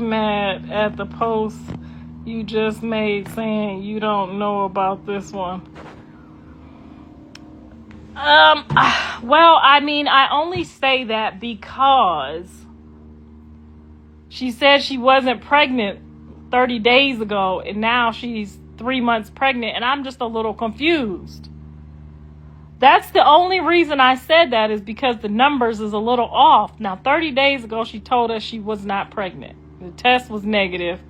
Mad at the post you just made saying you don't know about this one. Well, I mean, I only say that because she said she wasn't pregnant 30 days ago, and now she's 3 months pregnant, and I'm just a little confused. That's the only reason I said that, is because the numbers is a little off. Now, 30 days ago, she told us she was not pregnant. The test was negative,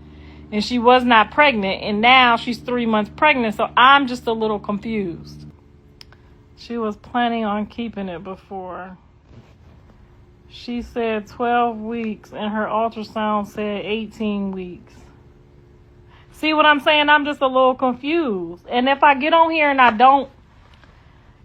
and she was not pregnant, and now she's 3 months pregnant, so I'm just a little confused. She was planning on keeping it before. She said 12 weeks, and her ultrasound said 18 weeks. See what I'm saying? I'm just a little confused. And if I get on here and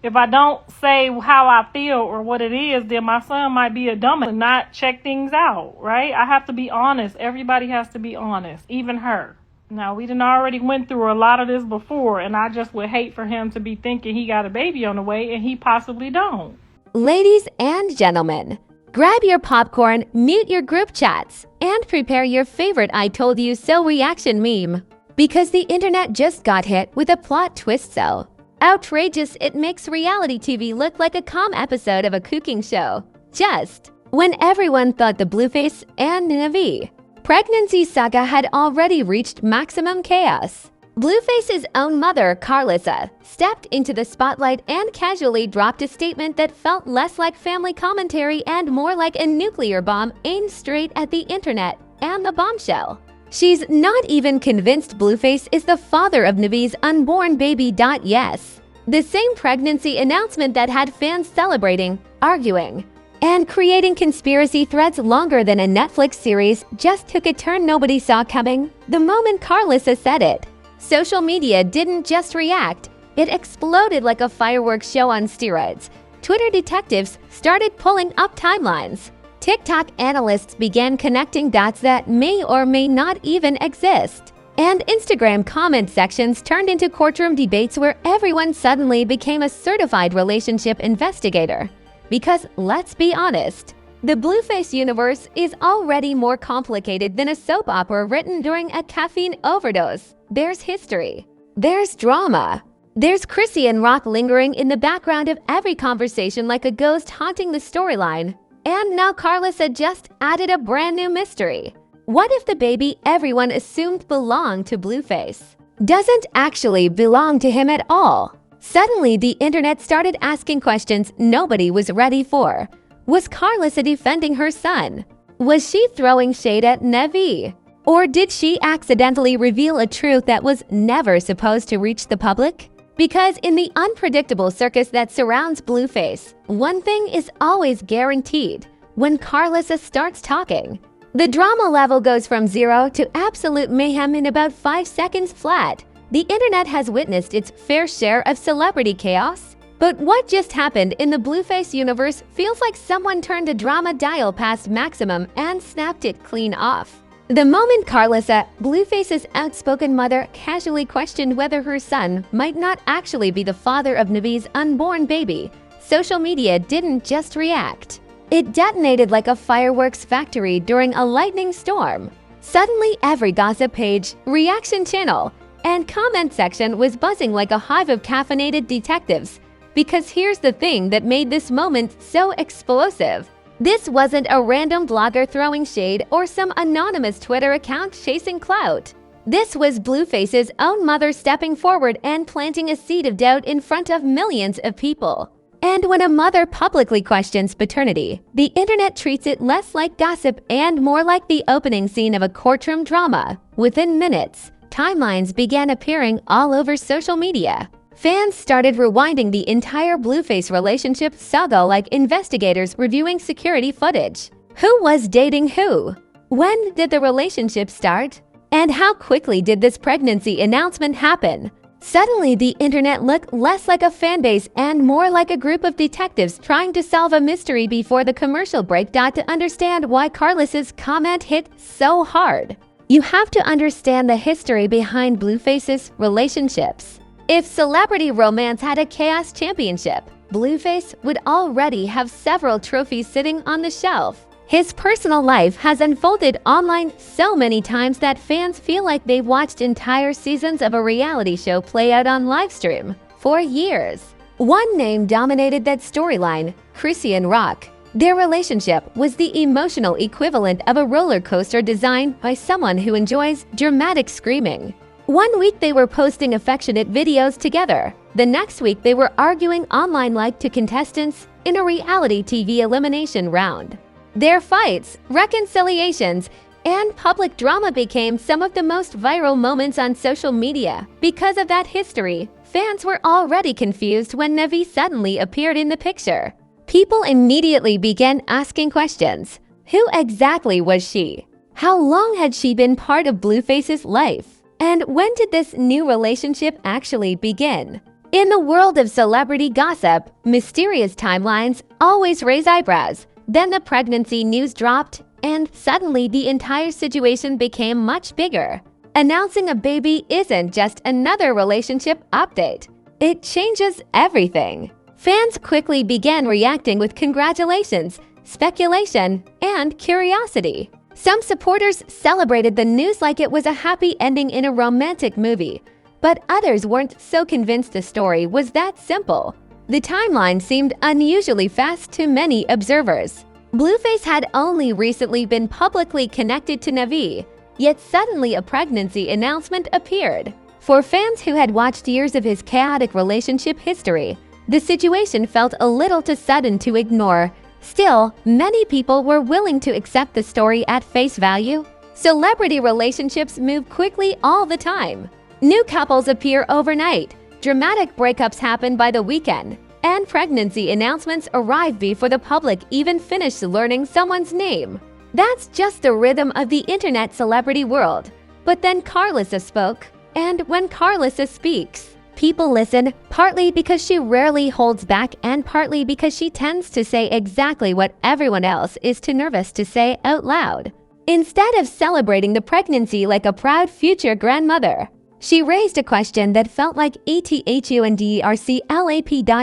if I don't say how I feel or what it is, then my son might be a dumbass and not check things out, right? I have to be honest. Everybody has to be honest, even her. Now, we done already went through a lot of this before, and I just would hate for him to be thinking he got a baby on the way, and he possibly don't. Ladies and gentlemen, grab your popcorn, mute your group chats, and prepare your favorite I told you so reaction meme. Because the internet just got hit with a plot twist so outrageous it makes reality TV look like a calm episode of a cooking show. Just when everyone thought the Blueface and Nevaeh pregnancy saga had already reached maximum chaos, Blueface's own mother, Karlissa, stepped into the spotlight and casually dropped a statement that felt less like family commentary and more like a nuclear bomb aimed straight at the internet and the Bombshell. She's not even convinced Blueface is the father of Nevaeh's unborn baby. Yes, the same pregnancy announcement that had fans celebrating, arguing, and creating conspiracy threads longer than a Netflix series just took a turn nobody saw coming the moment Karlissa said it. Social media didn't just react, it exploded like a fireworks show on steroids. Twitter detectives started pulling up timelines. TikTok analysts began connecting dots that may or may not even exist. And Instagram comment sections turned into courtroom debates where everyone suddenly became a certified relationship investigator. Because let's be honest, the Blueface universe is already more complicated than a soap opera written during a caffeine overdose. There's history. There's drama. There's Chrissy and Rock lingering in the background of every conversation like a ghost haunting the storyline. And now Karlissa just added a brand new mystery. What if the baby everyone assumed belonged to Blueface doesn't actually belong to him at all? Suddenly, the internet started asking questions nobody was ready for. Was Karlissa defending her son? Was she throwing shade at Nevaeh? Or did she accidentally reveal a truth that was never supposed to reach the public? Because in the unpredictable circus that surrounds Blueface, one thing is always guaranteed. When Karlissa starts talking, the drama level goes from 0 to absolute mayhem in about 5 seconds flat. The internet has witnessed its fair share of celebrity chaos. But what just happened in the Blueface universe feels like someone turned a drama dial past maximum and snapped it clean off. The moment Karlissa, Blueface's outspoken mother, casually questioned whether her son might not actually be the father of Nevaeh's unborn baby, social media didn't just react. It detonated like a fireworks factory during a lightning storm. Suddenly, every gossip page, reaction channel, and comment section was buzzing like a hive of caffeinated detectives. Because here's the thing that made this moment so explosive. This wasn't a random blogger throwing shade or some anonymous Twitter account chasing clout. This was Blueface's own mother stepping forward and planting a seed of doubt in front of millions of people. And when a mother publicly questions paternity, the internet treats it less like gossip and more like the opening scene of a courtroom drama. Within minutes, timelines began appearing all over social media. Fans started rewinding the entire Blueface relationship saga like investigators reviewing security footage. Who was dating who? When did the relationship start? And how quickly did this pregnancy announcement happen? Suddenly, the internet looked less like a fanbase and more like a group of detectives trying to solve a mystery before the commercial break. To understand why Karlissa's comment hit so hard, you have to understand the history behind Blueface's relationships. If celebrity romance had a chaos championship, Blueface would already have several trophies sitting on the shelf. His personal life has unfolded online so many times that fans feel like they've watched entire seasons of a reality show play out on livestream for years. One name dominated that storyline, Karlissa and Rock. Their relationship was the emotional equivalent of a roller coaster designed by someone who enjoys dramatic screaming. One week they were posting affectionate videos together. The next week they were arguing online like to contestants in a reality TV elimination round. Their fights, reconciliations, and public drama became some of the most viral moments on social media. Because of that history, fans were already confused when Nevaeh suddenly appeared in the picture. People immediately began asking questions. Who exactly was she? How long had she been part of Blueface's life? And when did this new relationship actually begin? In the world of celebrity gossip, mysterious timelines always raise eyebrows. Then the pregnancy news dropped, and suddenly the entire situation became much bigger. Announcing a baby isn't just another relationship update. It changes everything. Fans quickly began reacting with congratulations, speculation, and curiosity. Some supporters celebrated the news like it was a happy ending in a romantic movie, but others weren't so convinced the story was that simple. The timeline seemed unusually fast to many observers. Blueface had only recently been publicly connected to Nevaeh, yet suddenly a pregnancy announcement appeared. For fans who had watched years of his chaotic relationship history, the situation felt a little too sudden to ignore. Still, many people were willing to accept the story at face value. Celebrity relationships move quickly all the time. New couples appear overnight, dramatic breakups happen by the weekend, and pregnancy announcements arrive before the public even finish learning someone's name. That's just the rhythm of the internet celebrity world. But then Karlissa spoke, and when Karlissa speaks, people listen, partly because she rarely holds back and partly because she tends to say exactly what everyone else is too nervous to say out loud. Instead of celebrating the pregnancy like a proud future grandmother, she raised a question that felt like ETHUNDRCLAP.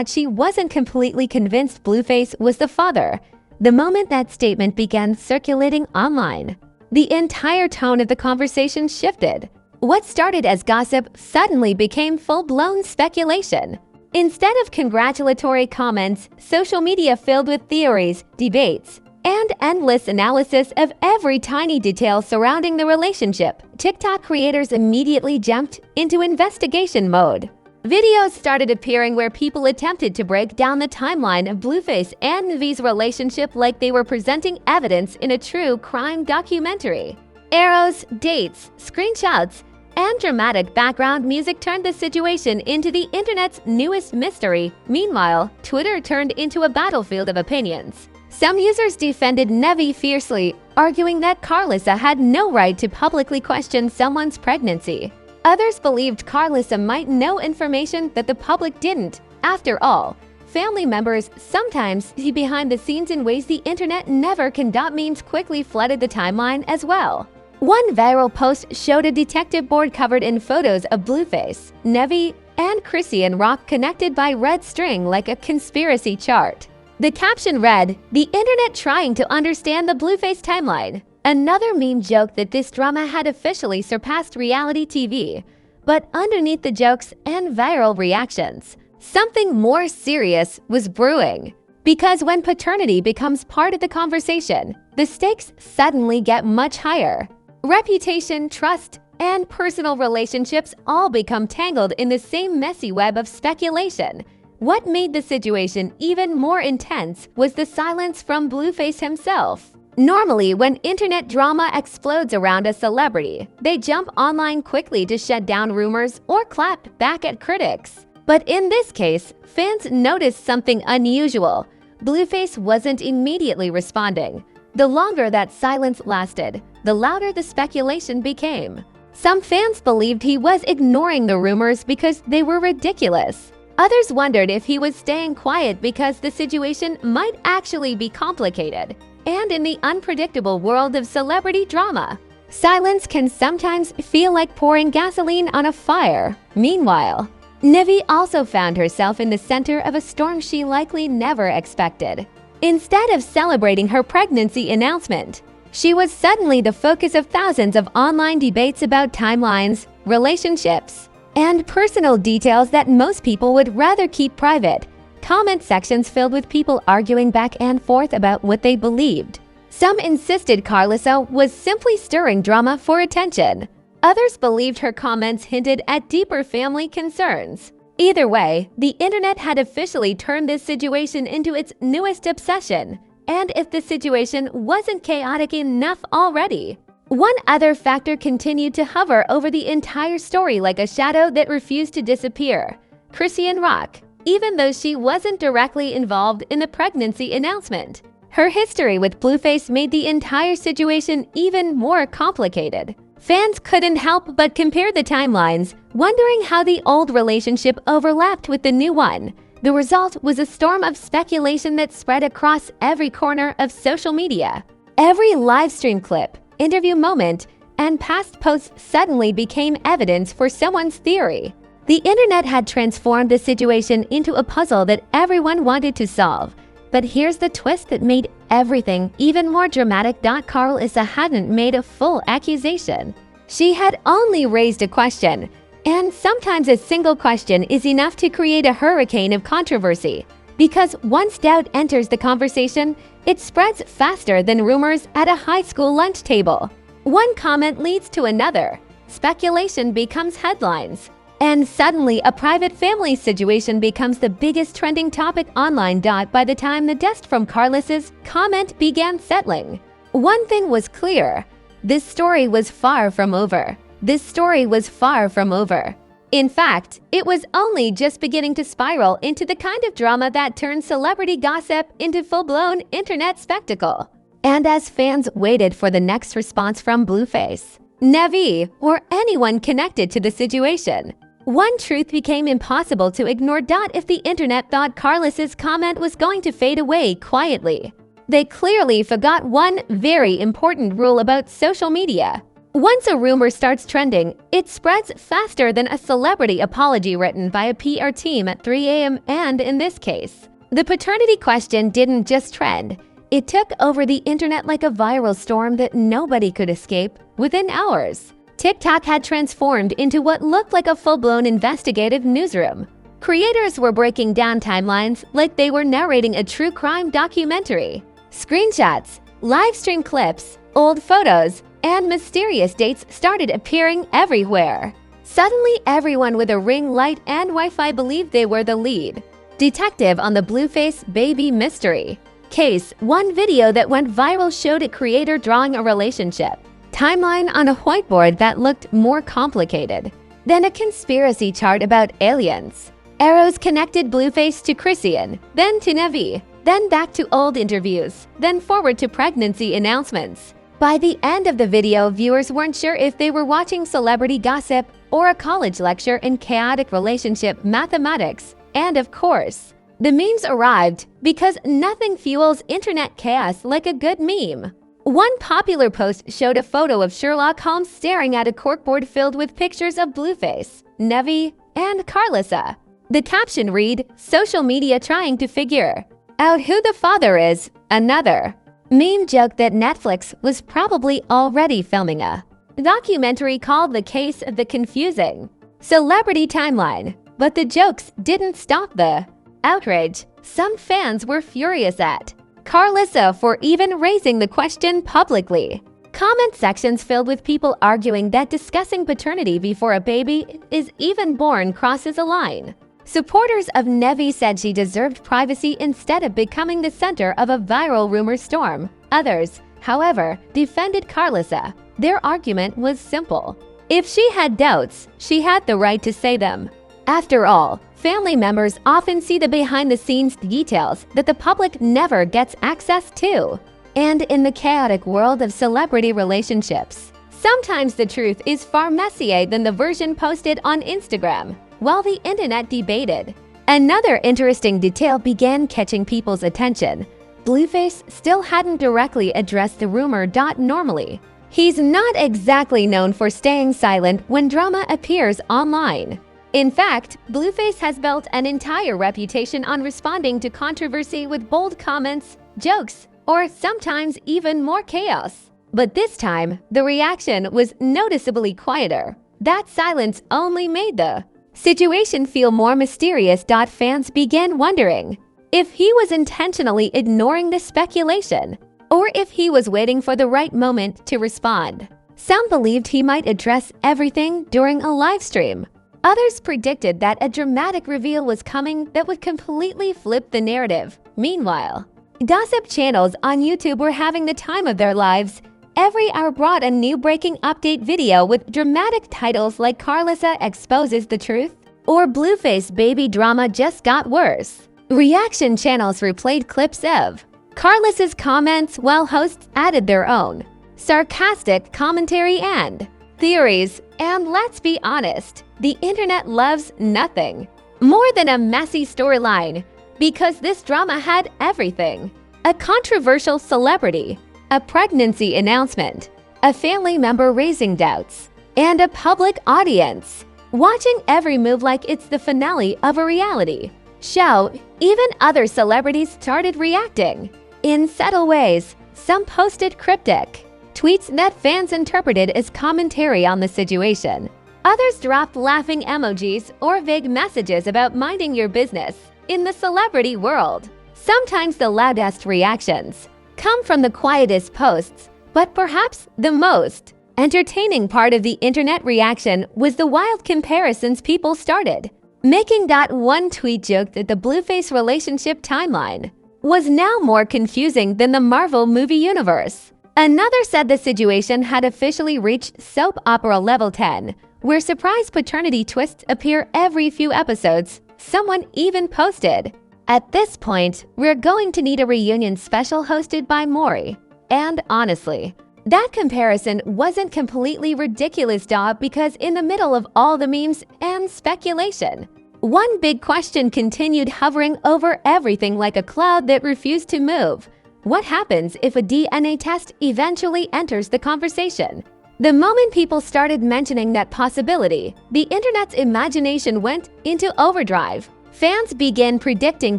She wasn't completely convinced Blueface was the father. The moment that statement began circulating online, the entire tone of the conversation shifted. What started as gossip suddenly became full-blown speculation. Instead of congratulatory comments, social media filled with theories, debates, and endless analysis of every tiny detail surrounding the relationship. TikTok creators immediately jumped into investigation mode. Videos started appearing where people attempted to break down the timeline of Blueface and Nevaeh's relationship like they were presenting evidence in a true crime documentary. Arrows, dates, screenshots, and dramatic background music turned the situation into the internet's newest mystery. Meanwhile, Twitter turned into a battlefield of opinions. Some users defended Nevaeh fiercely, arguing that Karlissa had no right to publicly question someone's pregnancy. Others believed Karlissa might know information that the public didn't. After all, family members sometimes see behind the scenes in ways the internet never can. Memes quickly flooded the timeline as well. One viral post showed a detective board covered in photos of Blueface, Nevaeh, and Karlissa and Rock connected by red string like a conspiracy chart. The caption read, "The internet trying to understand the Blueface timeline." Another meme joked that this drama had officially surpassed reality TV. But underneath the jokes and viral reactions, something more serious was brewing. Because when paternity becomes part of the conversation, the stakes suddenly get much higher. Reputation, trust, and personal relationships all become tangled in the same messy web of speculation. What made the situation even more intense was the silence from Blueface himself. Normally, when internet drama explodes around a celebrity, they jump online quickly to shut down rumors or clap back at critics. But in this case, fans noticed something unusual. Blueface wasn't immediately responding. The longer that silence lasted, the louder the speculation became. Some fans believed he was ignoring the rumors because they were ridiculous. Others wondered if he was staying quiet because the situation might actually be complicated. And in the unpredictable world of celebrity drama, silence can sometimes feel like pouring gasoline on a fire. Meanwhile, Nevaeh also found herself in the center of a storm she likely never expected. Instead of celebrating her pregnancy announcement, she was suddenly the focus of thousands of online debates about timelines, relationships, and personal details that most people would rather keep private. Comment sections filled with people arguing back and forth about what they believed. Some insisted Karlissa was simply stirring drama for attention. Others believed her comments hinted at deeper family concerns. Either way, the internet had officially turned this situation into its newest obsession. And if the situation wasn't chaotic enough already, one other factor continued to hover over the entire story like a shadow that refused to disappear: Chrisean Rock. Even though she wasn't directly involved in the pregnancy announcement, her history with Blueface made the entire situation even more complicated. Fans couldn't help but compare the timelines, wondering how the old relationship overlapped with the new one. The result was a storm of speculation that spread across every corner of social media. Every livestream clip, interview moment, and past posts suddenly became evidence for someone's theory. The internet had transformed the situation into a puzzle that everyone wanted to solve. But here's the twist that made everything even more dramatic. Karlissa hadn't made a full accusation. She had only raised a question. And sometimes a single question is enough to create a hurricane of controversy. Because once doubt enters the conversation, it spreads faster than rumors at a high school lunch table. One comment leads to another. Speculation becomes headlines. And suddenly, a private family situation becomes the biggest trending topic online. By the time the dust from Karlissa's comment began settling, one thing was clear: this story was far from over. This story was far from over. In fact, it was only just beginning to spiral into the kind of drama that turns celebrity gossip into full-blown internet spectacle. And as fans waited for the next response from Blueface, Nevaeh, or anyone connected to the situation, one truth became impossible to ignore. If the internet thought Karlissa's comment was going to fade away quietly, they clearly forgot one very important rule about social media. Once a rumor starts trending, it spreads faster than a celebrity apology written by a PR team at 3 a.m. And in this case, the paternity question didn't just trend. It took over the internet like a viral storm that nobody could escape. Within hours, TikTok had transformed into what looked like a full-blown investigative newsroom. Creators were breaking down timelines like they were narrating a true crime documentary. Screenshots, live stream clips, old photos, and mysterious dates started appearing everywhere. Suddenly, everyone with a ring light and Wi-Fi believed they were the lead detective on the Blueface baby mystery case. One video that went viral showed a creator drawing a relationship timeline on a whiteboard that looked more complicated than a conspiracy chart about aliens. Arrows connected Blueface to Chrisean, then to Nevaeh, then back to old interviews, then forward to pregnancy announcements. By the end of the video, viewers weren't sure if they were watching celebrity gossip or a college lecture in chaotic relationship mathematics. And of course, the memes arrived because nothing fuels internet chaos like a good meme. One popular post showed a photo of Sherlock Holmes staring at a corkboard filled with pictures of Blueface, Nevaeh, and Karlissa. The caption read, "Social media trying to figure out who the father is." Another meme joked that Netflix was probably already filming a documentary called The Case of the Confusing Celebrity Timeline. But the jokes didn't stop the outrage. Some fans were furious at Karlissa for even raising the question publicly. Comment sections filled with people arguing that discussing paternity before a baby is even born crosses a line. Supporters of Nevaeh said she deserved privacy instead of becoming the center of a viral rumor storm. Others, however, defended Karlissa. Their argument was simple: if she had doubts, she had the right to say them. After all, family members often see the behind-the-scenes details that the public never gets access to. And in the chaotic world of celebrity relationships, sometimes the truth is far messier than the version posted on Instagram. While the internet debated, another interesting detail began catching people's attention. Blueface still hadn't directly addressed the rumor. Normally, he's not exactly known for staying silent when drama appears online. In fact, Blueface has built an entire reputation on responding to controversy with bold comments jokes, or sometimes even more chaos. But this time, the reaction was noticeably quieter. That silence only made the situation feel more mysterious. Fans began wondering if he was intentionally ignoring the speculation, or if he was waiting for the right moment to respond. Some believed he might address everything during a live stream. Others predicted that a dramatic reveal was coming that would completely flip the narrative. Meanwhile, gossip channels on YouTube were having the time of their lives. Every hour brought a new breaking update video with dramatic titles like "Karlissa exposes the truth" or "Blueface baby drama just got worse." Reaction channels replayed clips of Karlissa's comments while hosts added their own sarcastic commentary and theories. And let's be honest, the internet loves nothing more than a messy storyline, because this drama had everything: a controversial celebrity, a pregnancy announcement, a family member raising doubts, and a public audience watching every move like it's the finale of a reality show. Even other celebrities started reacting in subtle ways. Some posted cryptic tweets that fans interpreted as commentary on the situation. Others dropped laughing emojis or vague messages about minding your business. In the celebrity world, sometimes the loudest reactions come from the quietest posts, but perhaps the most entertaining part of the internet reaction was the wild comparisons people started making. One tweet joked that the Blueface relationship timeline was now more confusing than the Marvel movie universe. Another said the situation had officially reached soap opera level 10, where surprise paternity twists appear every few episodes. Someone even posted, "At this point, we're going to need a reunion special hosted by Maury." And honestly, that comparison wasn't completely ridiculous, because in the middle of all the memes and speculation, one big question continued hovering over everything like a cloud that refused to move. What happens if a DNA test eventually enters the conversation? The moment people started mentioning that possibility, the internet's imagination went into overdrive. Fans began predicting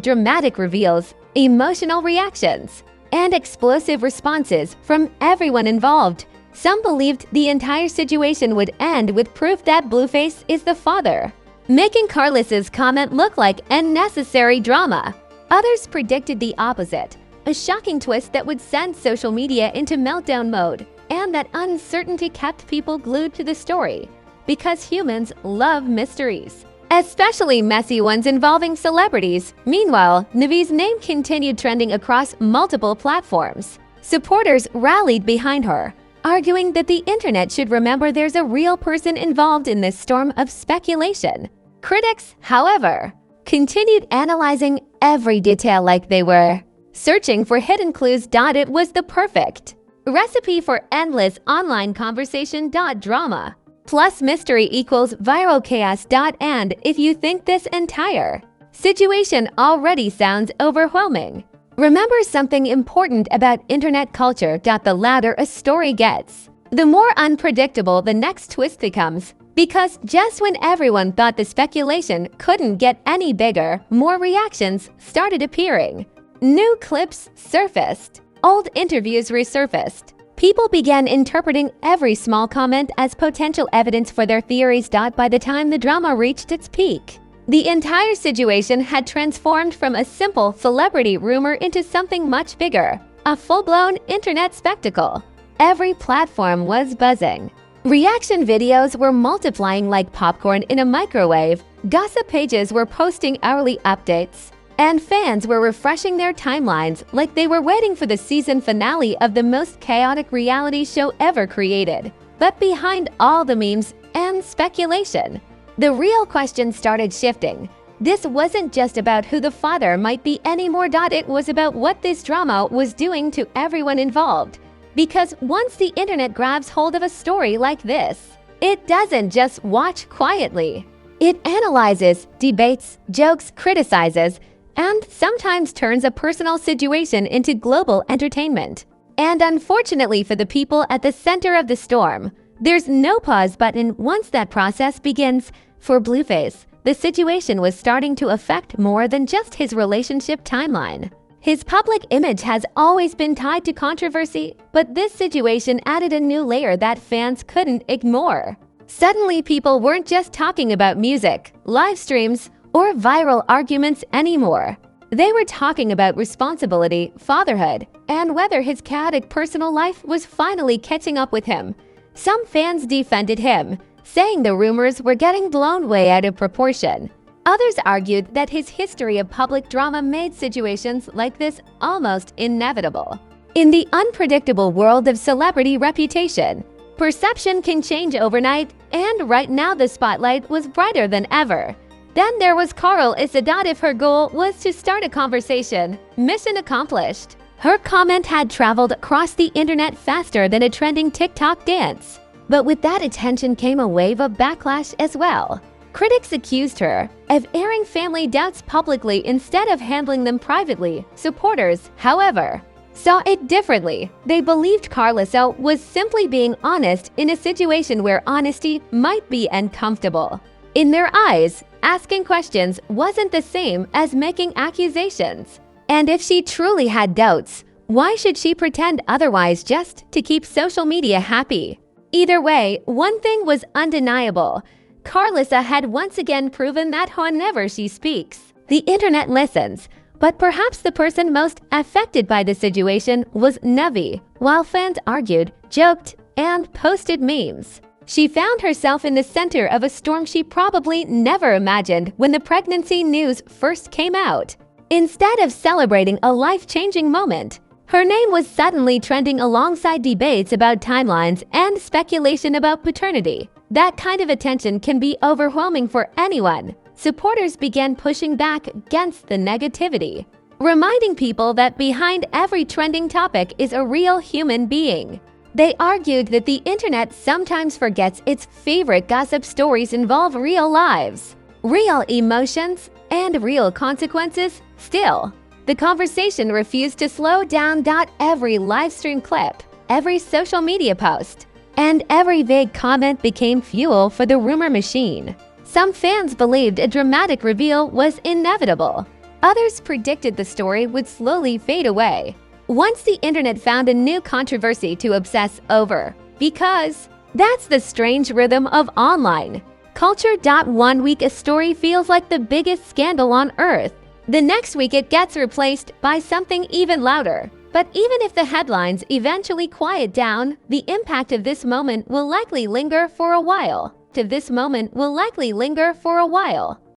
dramatic reveals, emotional reactions, and explosive responses from everyone involved. Some believed the entire situation would end with proof that Blueface is the father, making Karlissa's comment look like unnecessary drama. Others predicted the opposite, a shocking twist that would send social media into meltdown mode. And that uncertainty kept people glued to the story, because humans love mysteries, especially messy ones involving celebrities. Meanwhile, Nevaeh's name continued trending across multiple platforms. Supporters rallied behind her, arguing that the internet should remember there's a real person involved in this storm of speculation. Critics, however, continued analyzing every detail like they were searching for hidden clues. It was the perfect recipe for endless online conversation. Drama plus mystery equals viral chaos. And if you think this entire situation already sounds overwhelming, remember something important about internet culture. The louder a story gets, the more unpredictable the next twist becomes. Because just when everyone thought the speculation couldn't get any bigger, more reactions started appearing. New clips surfaced. Old interviews resurfaced. People began interpreting every small comment as potential evidence for their theories. By the time the drama reached its peak, the entire situation had transformed from a simple celebrity rumor into something much bigger, a full-blown internet spectacle. Every platform was buzzing. Reaction videos were multiplying like popcorn in a microwave. Gossip pages were posting hourly updates, and fans were refreshing their timelines like they were waiting for the season finale of the most chaotic reality show ever created. But behind all the memes and speculation, the real question started shifting. This wasn't just about who the father might be anymore. It was about what this drama was doing to everyone involved. Because once the internet grabs hold of a story like this, it doesn't just watch quietly. It analyzes, debates, jokes, criticizes, and sometimes turns a personal situation into global entertainment. And unfortunately for the people at the center of the storm, there's no pause button once that process begins. For Blueface, the situation was starting to affect more than just his relationship timeline. His public image has always been tied to controversy, but this situation added a new layer that fans couldn't ignore. Suddenly, people weren't just talking about music, live streams, or viral arguments anymore. They were talking about responsibility, fatherhood, and whether his chaotic personal life was finally catching up with him. Some fans defended him, saying the rumors were getting blown way out of proportion. Others argued that his history of public drama made situations like this almost inevitable. In the unpredictable world of celebrity reputation, perception can change overnight, and right now the spotlight was brighter than ever. Then there was Karlissa. If her goal was to start a conversation, mission accomplished. Her comment had traveled across the internet faster than a trending TikTok dance. But with that attention came a wave of backlash as well. Critics accused her of airing family doubts publicly instead of handling them privately. Supporters, however, saw it differently. They believed Karlissa was simply being honest in a situation where honesty might be uncomfortable. In their eyes, asking questions wasn't the same as making accusations. And if she truly had doubts, why should she pretend otherwise just to keep social media happy? Either way, one thing was undeniable. Karlissa had once again proven that whenever she speaks, the internet listens. But perhaps the person most affected by the situation was Nevaeh. While fans argued, joked, and posted memes, she found herself in the center of a storm she probably never imagined when the pregnancy news first came out. Instead of celebrating a life-changing moment, her name was suddenly trending alongside debates about timelines and speculation about paternity. That kind of attention can be overwhelming for anyone. Supporters began pushing back against the negativity, reminding people that behind every trending topic is a real human being. They argued that the internet sometimes forgets its favorite gossip stories involve real lives, real emotions, and real consequences. Still, the conversation refused to slow down. Every live stream clip, every social media post, and every vague comment became fuel for the rumor machine. Some fans believed a dramatic reveal was inevitable. Others predicted the story would slowly fade away once the internet found a new controversy to obsess over. Because that's the strange rhythm of online culture. One week a story feels like the biggest scandal on earth. The next week it gets replaced by something even louder. But even if the headlines eventually quiet down, the impact of this moment will likely linger for a while.